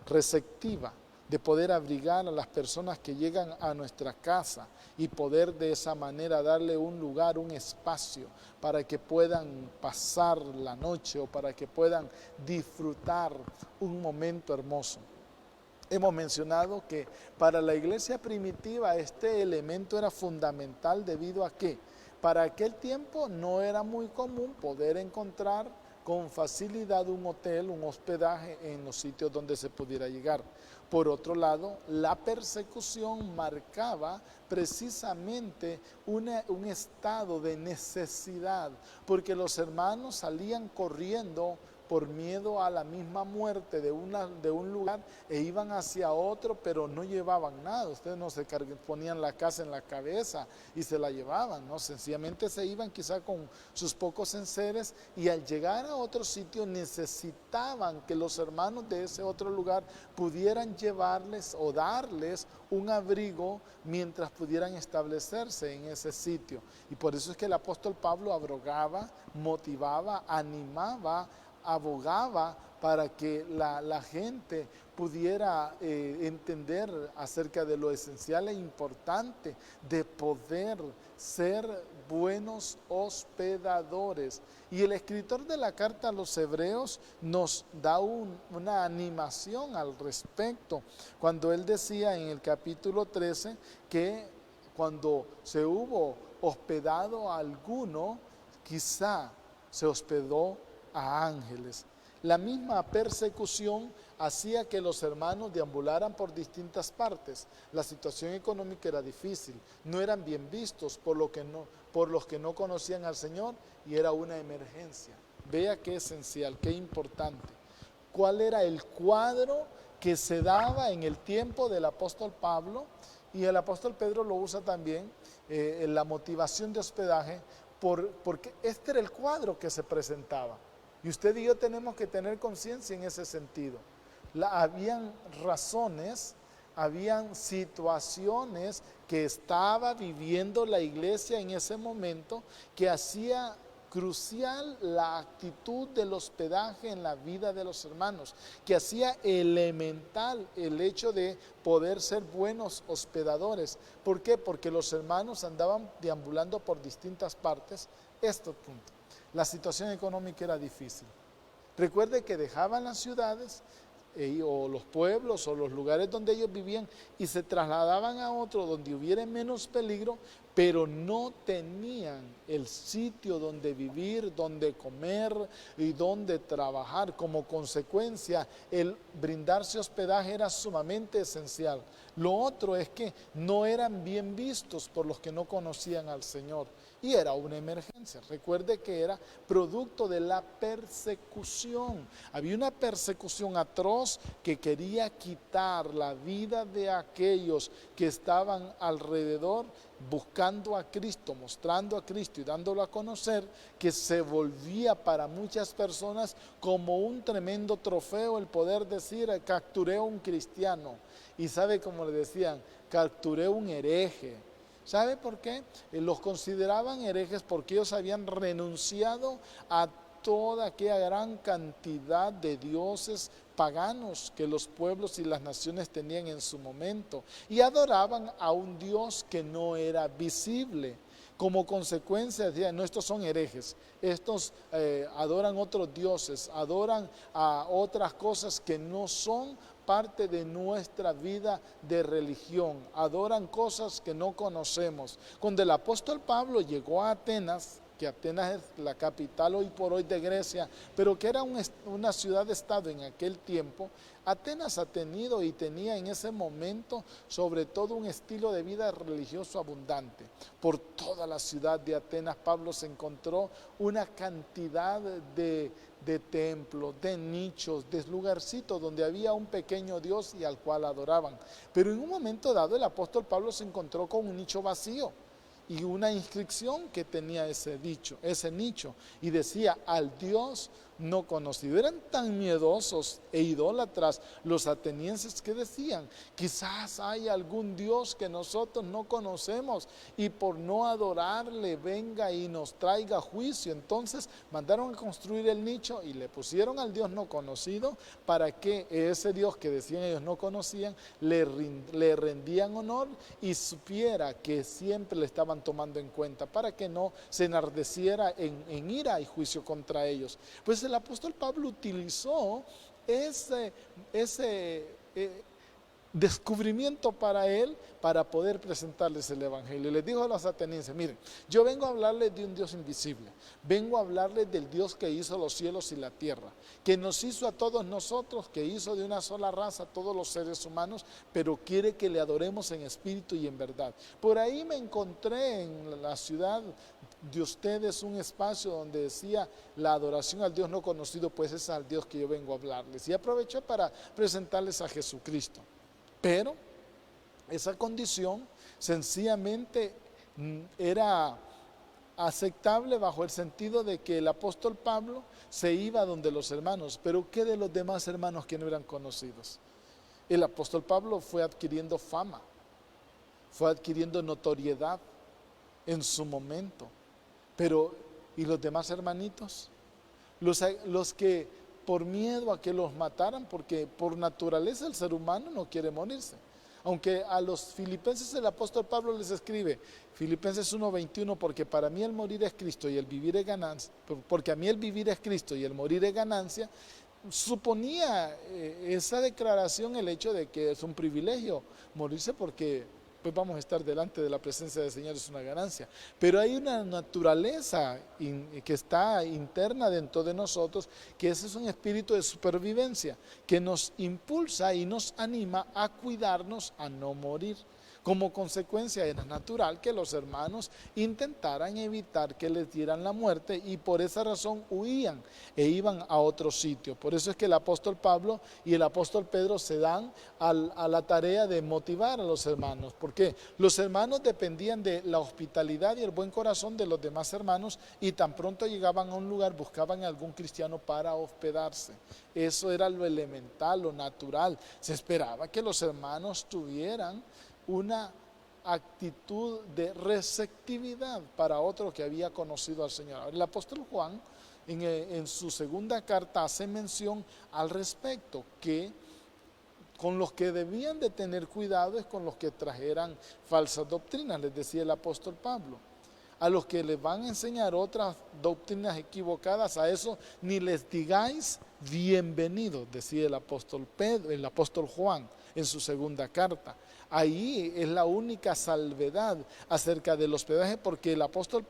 receptiva de poder abrigar a las personas que llegan a nuestra casa y poder de esa manera darle un lugar, un espacio para que puedan pasar la noche o para que puedan disfrutar un momento hermoso. Hemos mencionado que para la iglesia primitiva este elemento era fundamental debido a que para aquel tiempo no era muy común poder encontrar con facilidad un hotel, un hospedaje en los sitios donde se pudiera llegar. Por otro lado, la persecución marcaba precisamente un estado de necesidad, porque los hermanos salían corriendo por miedo a la misma muerte de un lugar e iban hacia otro, pero no llevaban nada. Ustedes no se ponían la casa en la cabeza y se la llevaban, ¿no? Sencillamente se iban quizá con sus pocos enseres y al llegar a otro sitio necesitaban que los hermanos de ese otro lugar pudieran llevarles o darles un abrigo mientras pudieran establecerse en ese sitio. Y por eso es que el apóstol Pablo abrogaba, motivaba, animaba, abogaba para que la gente pudiera entender acerca de lo esencial e importante de poder ser buenos hospedadores. Y el escritor de la carta a los Hebreos nos da una animación al respecto, cuando él decía en el capítulo 13 que cuando se hubo hospedado a alguno, quizá se hospedó a ángeles. La misma persecución hacía que los hermanos deambularan por distintas partes. La situación económica era difícil, no eran bien vistos por los que no conocían al Señor y era una emergencia. Vea qué esencial, qué importante. ¿Cuál era el cuadro que se daba en el tiempo del apóstol Pablo? Y el apóstol Pedro lo usa también en la motivación de hospedaje, porque este era el cuadro que se presentaba. Y usted y yo tenemos que tener conciencia en ese sentido. Habían razones, habían situaciones que estaba viviendo la iglesia en ese momento que hacía crucial la actitud del hospedaje en la vida de los hermanos, que hacía elemental el hecho de poder ser buenos hospedadores. ¿Por qué? Porque los hermanos andaban deambulando por distintas partes. Punto. La situación económica era difícil. Recuerde que dejaban las ciudades o los pueblos o los lugares donde ellos vivían y se trasladaban a otro donde hubiera menos peligro, pero no tenían el sitio donde vivir, donde comer y donde trabajar. Como consecuencia, el brindarse hospedaje era sumamente esencial. Lo otro es que no eran bien vistos por los que no conocían al Señor. Y era una emergencia. Recuerde que era producto de la persecución. Había una persecución atroz que quería quitar la vida de aquellos que estaban alrededor buscando a Cristo, mostrando a Cristo y dándolo a conocer, que se volvía para muchas personas como un tremendo trofeo el poder decir: capturé a un cristiano. Y sabe cómo le decían: capturé un hereje. ¿Sabe por qué? Los consideraban herejes porque ellos habían renunciado a toda aquella gran cantidad de dioses paganos que los pueblos y las naciones tenían en su momento, y adoraban a un Dios que no era visible. Como consecuencia decían: no, estos son herejes, estos adoran otros dioses, adoran a otras cosas que no son parte de nuestra vida de religión, adoran cosas que no conocemos. Cuando el apóstol Pablo llegó a Atenas, que Atenas es la capital hoy por hoy de Grecia, pero que era una ciudad-estado en aquel tiempo, Atenas ha tenido y tenía en ese momento sobre todo un estilo de vida religioso abundante. Por toda la ciudad de Atenas Pablo se encontró una cantidad de templos, de nichos, de lugarcitos donde había un pequeño Dios y al cual adoraban. Pero en un momento dado el apóstol Pablo se encontró con un nicho vacío y una inscripción que tenía ese nicho, y decía: al Dios no conocido. Eran tan miedosos e idólatras los atenienses que decían: quizás hay algún Dios que nosotros no conocemos y por no adorarle venga y nos traiga juicio. Entonces mandaron a construir el nicho y le pusieron al Dios no conocido, para que ese Dios que decían ellos no conocían le rendían honor y supiera que siempre le estaban tomando en cuenta, para que no se enardeciera en ira y juicio contra ellos. Pues el apóstol Pablo utilizó ese descubrimiento para él, para poder presentarles el evangelio. Les dijo a los atenienses: miren, yo vengo a hablarles de un Dios invisible, vengo a hablarles del Dios que hizo los cielos y la tierra, que nos hizo a todos nosotros, que hizo de una sola raza a todos los seres humanos, pero quiere que le adoremos en espíritu y en verdad. Por ahí me encontré en la ciudad de ustedes un espacio donde decía: la adoración al Dios no conocido, pues es al Dios que yo vengo a hablarles. Y aproveché para presentarles a Jesucristo. Pero esa condición sencillamente era aceptable bajo el sentido de que el apóstol Pablo se iba donde los hermanos. Pero ¿qué de los demás hermanos que no eran conocidos? El apóstol Pablo fue adquiriendo fama, fue adquiriendo notoriedad en su momento. Pero ¿y los demás hermanitos? Los que por miedo a que los mataran, porque por naturaleza el ser humano no quiere morirse. Aunque a los filipenses el apóstol Pablo les escribe, Filipenses 1:21, porque para mí el morir es Cristo y el vivir es ganancia, porque a mí el vivir es Cristo y el morir es ganancia. Suponía esa declaración el hecho de que es un privilegio morirse, porque pues vamos a estar delante de la presencia del Señor, es una ganancia. Pero hay una naturaleza que está interna dentro de nosotros, que ese es un espíritu de supervivencia, que nos impulsa y nos anima a cuidarnos, a no morir. Como consecuencia era natural que los hermanos intentaran evitar que les dieran la muerte, y por esa razón huían e iban a otro sitio. Por eso es que el apóstol Pablo y el apóstol Pedro se dan a la tarea de motivar a los hermanos, porque los hermanos dependían de la hospitalidad y el buen corazón de los demás hermanos, y tan pronto llegaban a un lugar buscaban a algún cristiano para hospedarse. Eso era lo elemental, lo natural. Se esperaba que los hermanos tuvieran una actitud de receptividad para otro que había conocido al Señor. El apóstol Juan en su segunda carta hace mención al respecto, que con los que debían de tener cuidado es con los que trajeran falsas doctrinas, les decía el apóstol Pablo. A los que les van a enseñar otras doctrinas equivocadas, a eso ni les digáis bienvenidos, decía el apóstol Juan en su segunda carta. Ahí es la única salvedad acerca del hospedaje, porque el apóstol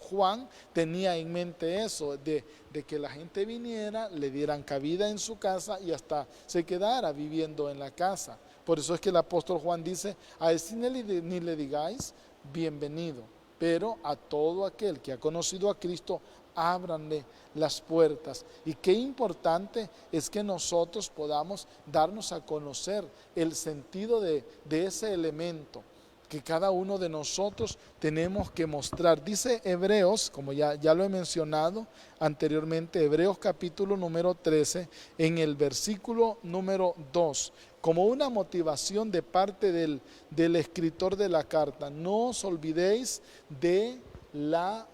Juan tenía en mente eso, de que la gente viniera, le dieran cabida en su casa y hasta se quedara viviendo en la casa. Por eso es que el apóstol Juan dice, a ese ni le digáis bienvenido, pero a todo aquel que ha conocido a Cristo, ábranle las puertas. Y qué importante es que nosotros podamos darnos a conocer el sentido de ese elemento que cada uno de nosotros tenemos que mostrar. Dice Hebreos, como ya lo he mencionado anteriormente, Hebreos capítulo número 13, en el versículo número 2, como una motivación de parte del escritor de la carta: no os olvidéis de la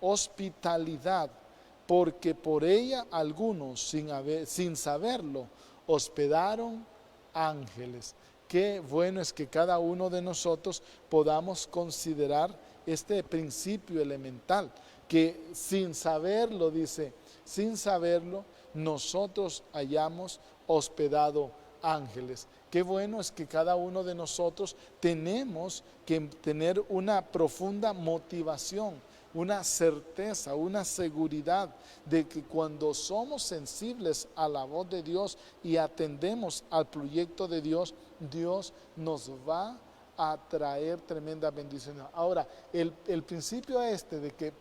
hospitalidad, porque por ella algunos, sin saberlo, hospedaron ángeles. Qué bueno es que cada uno de nosotros podamos considerar este principio elemental, que sin saberlo, dice, sin saberlo, nosotros hayamos hospedado ángeles. Qué bueno es que cada uno de nosotros tenemos que tener una profunda motivación, una certeza, una seguridad de que cuando somos sensibles a la voz de Dios y atendemos al proyecto de Dios, Dios nos va a traer tremendas bendiciones. Ahora, el principio de que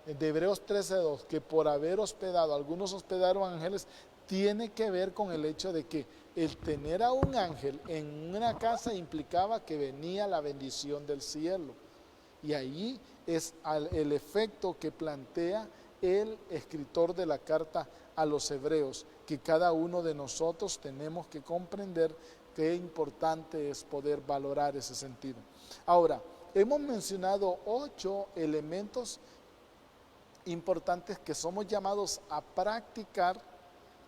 de Hebreos 13:2, que por haber hospedado, algunos hospedaron ángeles, tiene que ver con el hecho de que el tener a un ángel en una casa implicaba que venía la bendición del cielo. Y ahí es el efecto que plantea el escritor de la carta a los hebreos, que cada uno de nosotros tenemos que comprender qué importante es poder valorar ese sentido. Ahora, hemos mencionado 8 elementos importantes que somos llamados a practicar,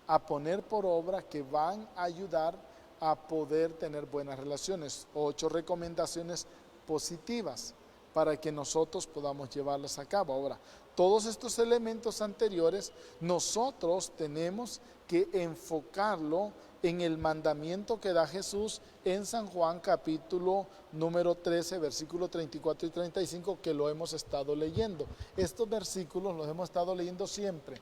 a poner por obra, que van a ayudar a poder tener buenas relaciones. 8 recomendaciones positivas para que nosotros podamos llevarlas a cabo. Ahora, todos estos elementos anteriores nosotros tenemos que enfocarlo en el mandamiento que da Jesús en San Juan capítulo número 13, versículos 34 y 35, que lo hemos estado leyendo. Estos versículos los hemos estado leyendo siempre,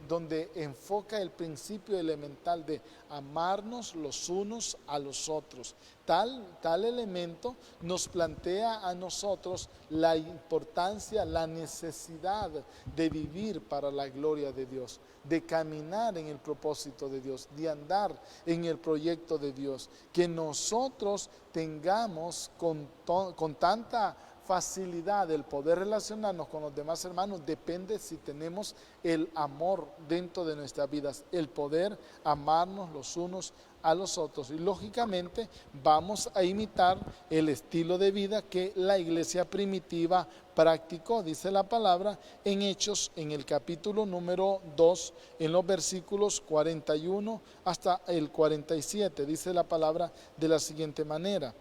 donde enfoca el principio elemental de amarnos los unos a los otros. Tal elemento nos plantea a nosotros la importancia, la necesidad de vivir para la gloria de Dios, de caminar en el propósito de Dios, de andar en el proyecto de Dios. Que nosotros tengamos con tanta facilidad el poder relacionarnos con los demás hermanos depende si tenemos el amor dentro de nuestras vidas, el poder amarnos los unos a los otros. Y lógicamente vamos a imitar el estilo de vida que la iglesia primitiva practicó, dice la palabra en Hechos, en el capítulo número 2, en los versículos 41 hasta el 47, dice la palabra de la siguiente manera: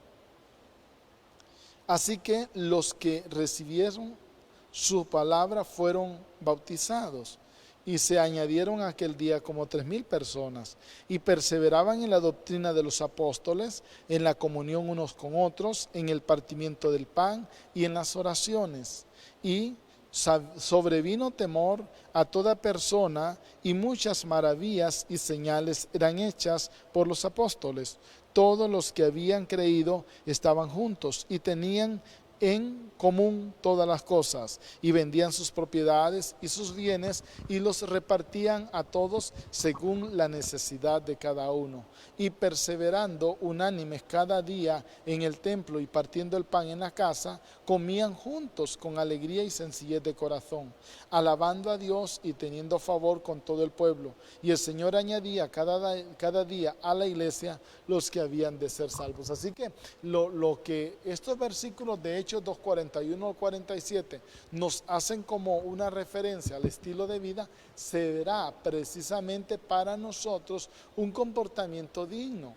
así que los que recibieron su palabra fueron bautizados, y se añadieron aquel día como 3,000 personas, y perseveraban en la doctrina de los apóstoles, en la comunión unos con otros, en el partimiento del pan y en las oraciones. Y sobrevino temor a toda persona, y muchas maravillas y señales eran hechas por los apóstoles. Todos los que habían creído estaban juntos y tenían en común todas las cosas, y vendían sus propiedades y sus bienes y los repartían a todos según la necesidad de cada uno. Y perseverando unánimes cada día en el templo y partiendo el pan en la casa, comían juntos con alegría y sencillez de corazón, alabando a Dios y teniendo favor con todo el pueblo. Y el Señor añadía cada día a la iglesia los que habían de ser salvos. Así que lo que estos versículos de Hechos 2:41 al 47 nos hacen como una referencia al estilo de vida, será precisamente para nosotros un comportamiento digno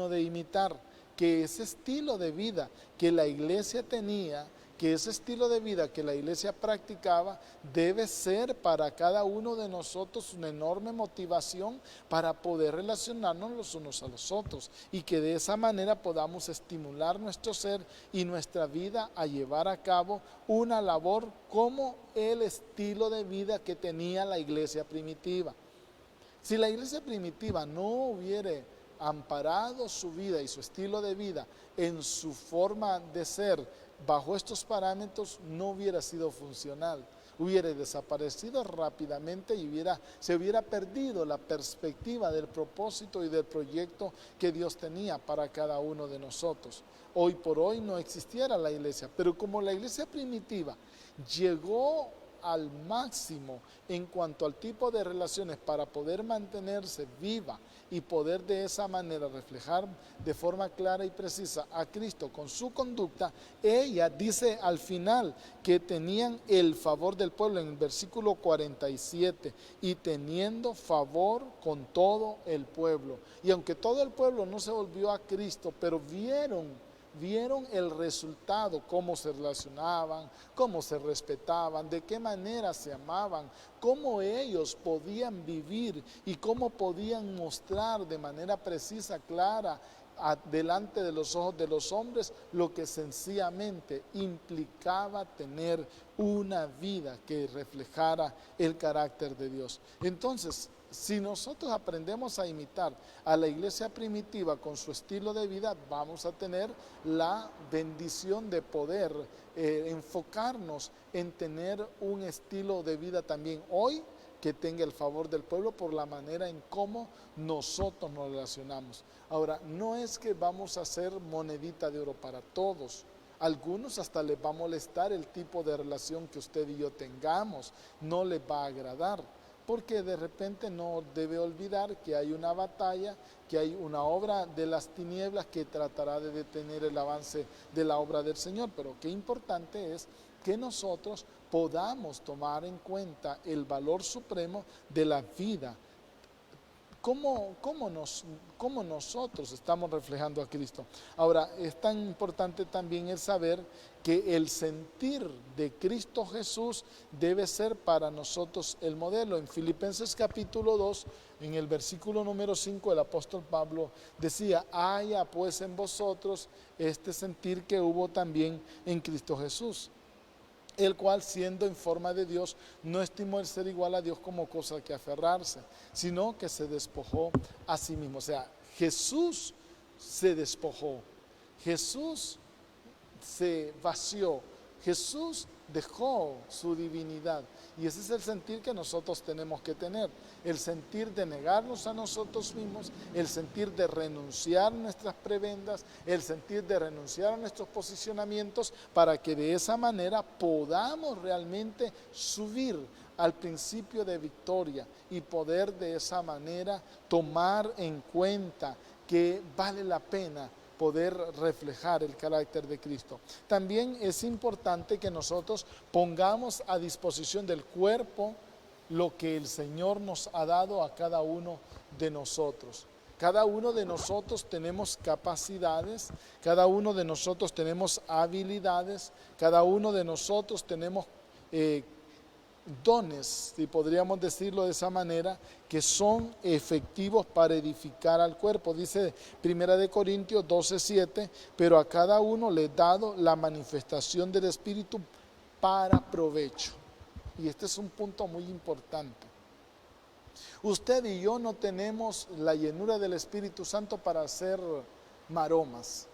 de imitar, que ese estilo de vida que la iglesia tenía, que ese estilo de vida que la iglesia practicaba, debe ser para cada uno de nosotros una enorme motivación para poder relacionarnos los unos a los otros, y que de esa manera podamos estimular nuestro ser y nuestra vida a llevar a cabo una labor como el estilo de vida que tenía la iglesia primitiva. Si la iglesia primitiva no hubiera amparado su vida y su estilo de vida en su forma de ser bajo estos parámetros, no hubiera sido funcional, hubiera desaparecido rápidamente y se hubiera perdido la perspectiva del propósito y del proyecto que Dios tenía para cada uno de nosotros. Hoy por hoy no existiera la iglesia, pero como la iglesia primitiva llegó al máximo en cuanto al tipo de relaciones para poder mantenerse viva y poder de esa manera reflejar de forma clara y precisa a Cristo con su conducta, ella dice al final que tenían el favor del pueblo en el versículo 47, y teniendo favor con todo el pueblo. Y aunque todo el pueblo no se volvió a Cristo, pero vieron el resultado, cómo se relacionaban, cómo se respetaban, de qué manera se amaban, cómo ellos podían vivir y cómo podían mostrar de manera precisa, clara, delante de los ojos de los hombres, lo que sencillamente implicaba tener una vida que reflejara el carácter de Dios. Entonces, si nosotros aprendemos a imitar a la iglesia primitiva con su estilo de vida, vamos a tener la bendición de poder enfocarnos en tener un estilo de vida también hoy que tenga el favor del pueblo por la manera en cómo nosotros nos relacionamos. Ahora, no es que vamos a hacer monedita de oro para todos. Algunos hasta les va a molestar el tipo de relación que usted y yo tengamos, no les va a agradar, porque de repente no debe olvidar que hay una batalla, que hay una obra de las tinieblas que tratará de detener el avance de la obra del Señor. Pero qué importante es que nosotros podamos tomar en cuenta el valor supremo de la vida. ¿Cómo nosotros estamos reflejando a Cristo? Ahora, es tan importante también el saber que el sentir de Cristo Jesús debe ser para nosotros el modelo. En Filipenses capítulo 2, en el versículo número 5, el apóstol Pablo decía: haya pues en vosotros este sentir que hubo también en Cristo Jesús, el cual, siendo en forma de Dios, no estimó el ser igual a Dios como cosa que aferrarse, sino que se despojó a sí mismo. O sea, Jesús se despojó, Jesús se vació, Jesús dejó su divinidad. Y ese es el sentir que nosotros tenemos que tener, el sentir de negarnos a nosotros mismos, el sentir de renunciar a nuestras prebendas, el sentir de renunciar a nuestros posicionamientos, para que de esa manera podamos realmente subir al principio de victoria y poder de esa manera tomar en cuenta que vale la pena poder reflejar el carácter de Cristo. También es importante que nosotros pongamos a disposición del cuerpo lo que el Señor nos ha dado a cada uno de nosotros. Cada uno de nosotros tenemos capacidades, cada uno de nosotros tenemos habilidades, cada uno de nosotros tenemos dones, si podríamos decirlo de esa manera, que son efectivos para edificar al cuerpo. Dice 1 Corintios 12:7, pero a cada uno le he dado la manifestación del Espíritu para provecho. Y este es un punto muy importante. Usted y yo no tenemos la llenura del Espíritu Santo para hacer maromas.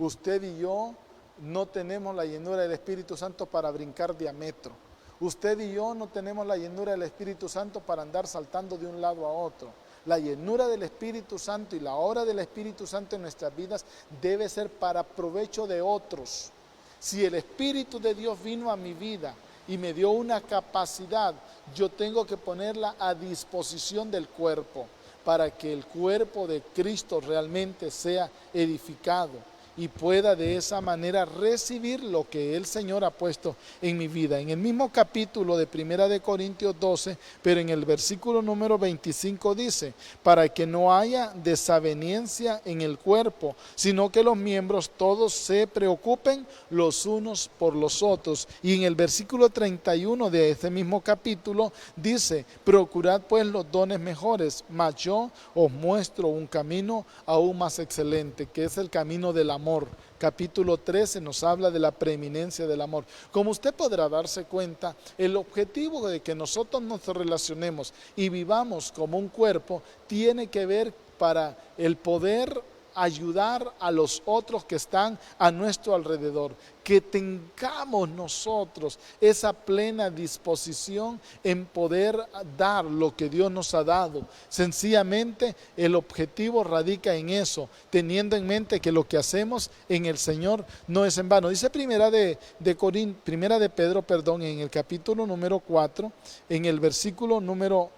Usted y yo no tenemos la llenura del Espíritu Santo para brincar diámetro. Usted y yo no tenemos la llenura del Espíritu Santo para andar saltando de un lado a otro. La llenura del Espíritu Santo y la obra del Espíritu Santo en nuestras vidas debe ser para provecho de otros. Si el Espíritu de Dios vino a mi vida y me dio una capacidad, yo tengo que ponerla a disposición del cuerpo para que el cuerpo de Cristo realmente sea edificado y pueda de esa manera recibir lo que el Señor ha puesto en mi vida. En el mismo capítulo de 1 de Corintios 12, pero en el versículo número 25 dice, para que no haya desaveniencia en el cuerpo, sino que los miembros todos se preocupen los unos por los otros. Y en el versículo 31 de ese mismo capítulo dice, procurad pues los dones mejores, mas yo os muestro un camino aún más excelente, que es el camino del amor. Capítulo 13 nos habla de la preeminencia del amor. Como usted podrá darse cuenta, el objetivo de que nosotros nos relacionemos y vivamos como un cuerpo tiene que ver para el poder ayudar a los otros que están a nuestro alrededor, que tengamos nosotros esa plena disposición en poder dar lo que Dios nos ha dado. Sencillamente el objetivo radica en eso, teniendo en mente que lo que hacemos en el Señor no es en vano. Dice primera de Pedro, en el capítulo número 4, en el versículo número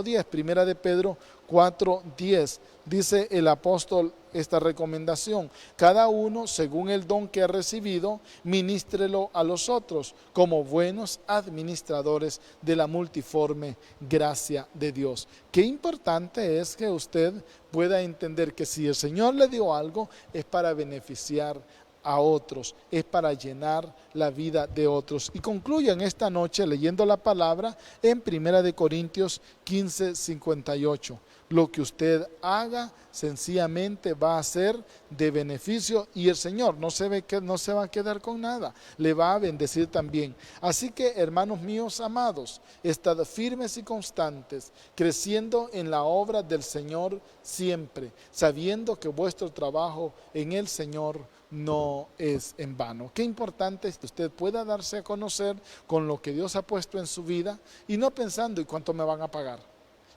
10, primera de Pedro 4:10, dice el apóstol esta recomendación: cada uno según el don que ha recibido, ministrelo a los otros como buenos administradores de la multiforme gracia de Dios. Qué importante es que usted pueda entender que si el Señor le dio algo es para beneficiar a otros, es para llenar la vida de otros. Y concluyan esta noche leyendo la palabra en 1 Corintios 15:58. Lo que usted haga sencillamente va a ser de beneficio y el Señor no se va a quedar con nada, le va a bendecir también. Así que, hermanos míos amados, estad firmes y constantes, creciendo en la obra del Señor siempre, sabiendo que vuestro trabajo en el Señor no es en vano. Qué importante es que usted pueda darse a conocer con lo que Dios ha puesto en su vida y no pensando, ¿y cuánto me van a pagar?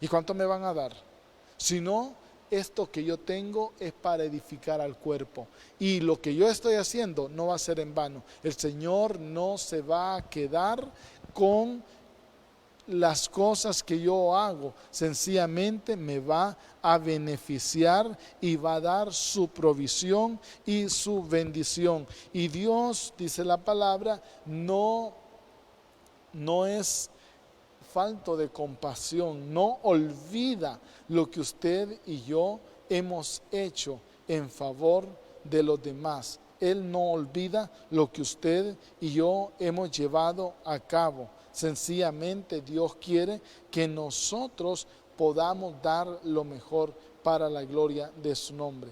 ¿Y cuánto me van a dar? Sino, esto que yo tengo es para edificar al cuerpo y lo que yo estoy haciendo no va a ser en vano. El Señor no se va a quedar con las cosas que yo hago, sencillamente me va a beneficiar y va a dar su provisión y su bendición. Y Dios, dice la palabra, no es falto de compasión, no olvida lo que usted y yo hemos hecho en favor de los demás. Él no olvida lo que usted y yo hemos llevado a cabo. Sencillamente Dios quiere que nosotros podamos dar lo mejor para la gloria de su nombre.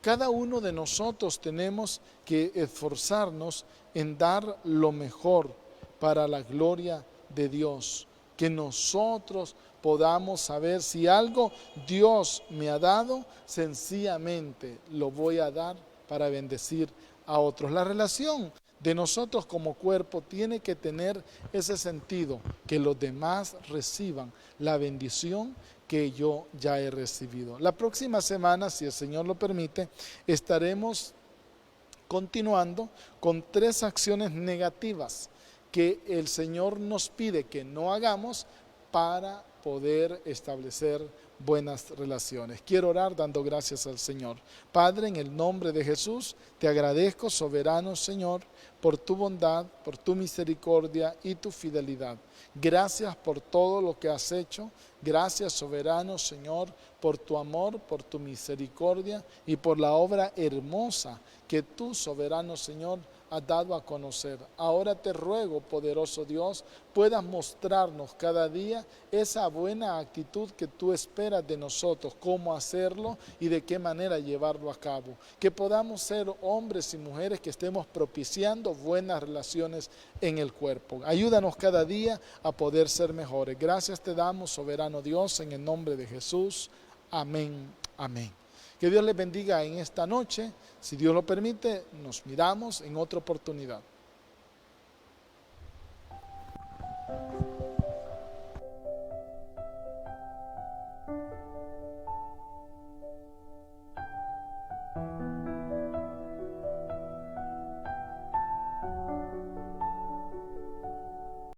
Cada uno de nosotros tenemos que esforzarnos en dar lo mejor para la gloria de Dios, que nosotros podamos saber si algo Dios me ha dado, sencillamente lo voy a dar para bendecir a otros. La relación de nosotros como cuerpo tiene que tener ese sentido, que los demás reciban la bendición que yo ya he recibido. La próxima semana, si el Señor lo permite, estaremos continuando con 3 acciones negativas que el Señor nos pide que no hagamos para poder establecer buenas relaciones. Quiero orar dando gracias al Señor. Padre, en el nombre de Jesús, te agradezco, soberano Señor, por tu bondad, por tu misericordia y tu fidelidad. Gracias por todo lo que has hecho. Gracias, soberano Señor, por tu amor, por tu misericordia y por la obra hermosa que tú, soberano Señor, has dado a conocer. Ahora te ruego, poderoso Dios, puedas mostrarnos cada día esa buena actitud que tú esperas de nosotros, cómo hacerlo y de qué manera llevarlo a cabo. Que podamos ser hombres y mujeres que estemos propiciando buenas relaciones en el cuerpo. Ayúdanos cada día a poder ser mejores. Gracias te damos, soberano Dios, en el nombre de Jesús. Amén. Amén. Que Dios les bendiga en esta noche. Si Dios lo permite, nos miramos en otra oportunidad.